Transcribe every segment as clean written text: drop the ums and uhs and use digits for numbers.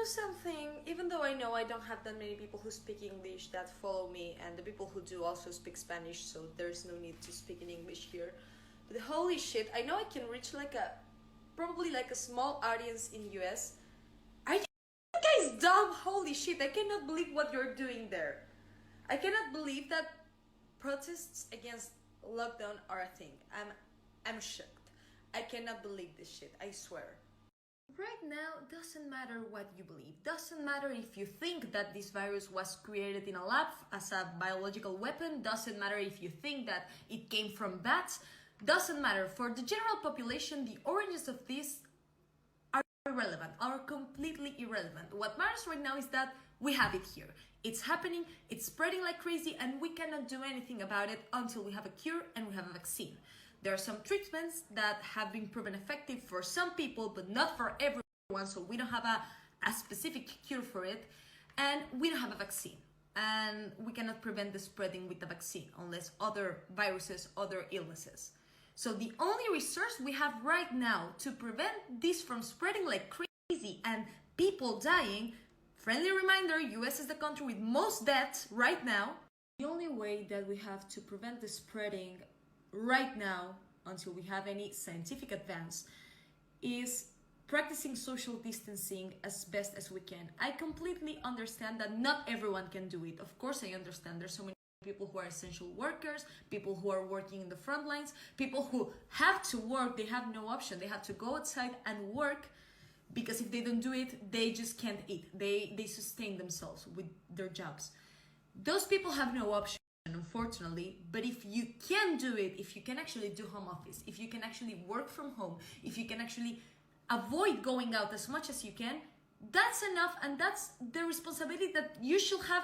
know something? Even though I know I don't have that many people who speak English that follow me, and the people who do also speak Spanish, so there's no need to speak in English here. But holy shit, I know I can reach probably a small audience in US. Are you guys dumb? Holy shit, I cannot believe what you're doing there. I cannot believe that protests against lockdown are a thing. I'm shocked. I cannot believe this shit, I swear. Right now, doesn't matter what you believe. Doesn't matter if you think that this virus was created in a lab as a biological weapon. Doesn't matter if you think that it came from bats. Doesn't matter. For the general population, the origins of this are irrelevant, are completely irrelevant. What matters right now is that we have it here. It's happening, it's spreading like crazy, and we cannot do anything about it until we have a cure and we have a vaccine. There are some treatments that have been proven effective for some people, but not for everyone, so we don't have a specific cure for it, and we don't have a vaccine. And we cannot prevent the spreading with the vaccine, unless other viruses, other illnesses. So the only resource we have right now to prevent this from spreading like crazy and people dying, friendly reminder, US is the country with most deaths right now. The only way that we have to prevent the spreading right now, until we have any scientific advance, is practicing social distancing as best as we can. I completely understand that not everyone can do it. Of course, I understand there's so many people who are essential workers, people who are working in the front lines, people who have to work, they have no option. They have to go outside and work, because if they don't do it, they just can't eat. They sustain themselves with their jobs. Those people have no option, unfortunately. But if you can do it, if you can actually do home office, if you can actually work from home, if you can actually avoid going out as much as you can, that's enough, and that's the responsibility that you should have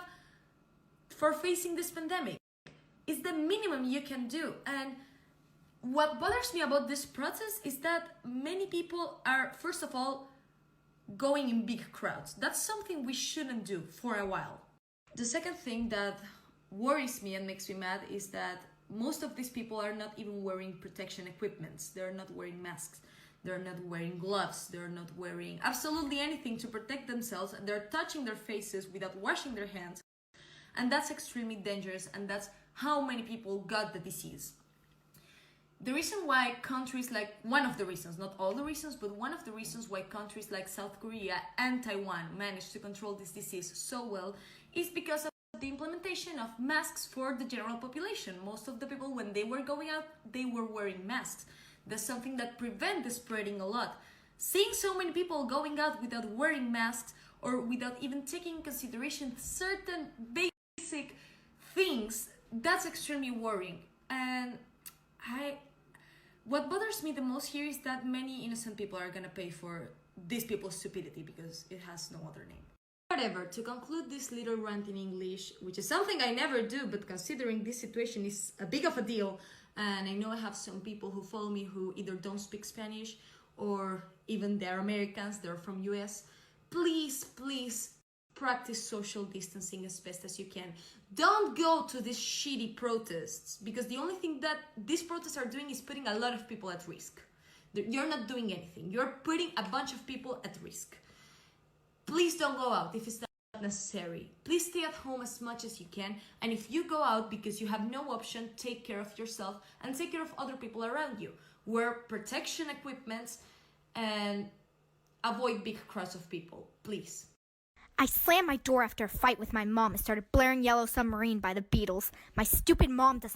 for facing this pandemic. It's the minimum you can do. And what bothers me about this process is that many people are, first of all, going in big crowds. That's something we shouldn't do for a while. The second thing that worries me and makes me mad is that most of these people are not even wearing protection equipments. They're not wearing masks. They're not wearing gloves. They're not wearing absolutely anything to protect themselves. And they're touching their faces without washing their hands. And that's extremely dangerous. And that's how many people got the disease. The reason why countries like, one of the reasons, not all the reasons, but one of the reasons why countries like South Korea and Taiwan managed to control this disease so well is because of the implementation of masks for the general population. Most of the people, when they were going out, they were wearing masks. That's something that prevents the spreading a lot. Seeing so many people going out without wearing masks, or without even taking into consideration certain basic things, that's extremely worrying. And what bothers me the most here is that many innocent people are gonna pay for these people's stupidity, because it has no other name. Whatever, to conclude this little rant in English, which is something I never do, but considering this situation is a big of a deal, and I know I have some people who follow me who either don't speak Spanish, or even they're Americans, they're from US, please practice social distancing as best as you can. Don't go to these shitty protests, because the only thing that these protests are doing is putting a lot of people at risk. You're not doing anything. You're putting a bunch of people at risk. Please don't go out if it's not necessary. Please stay at home as much as you can. And if you go out because you have no option, take care of yourself and take care of other people around you. Wear protection equipment and avoid big crowds of people, please. I slammed my door after a fight with my mom and started blaring Yellow Submarine by the Beatles. My stupid mom doesn't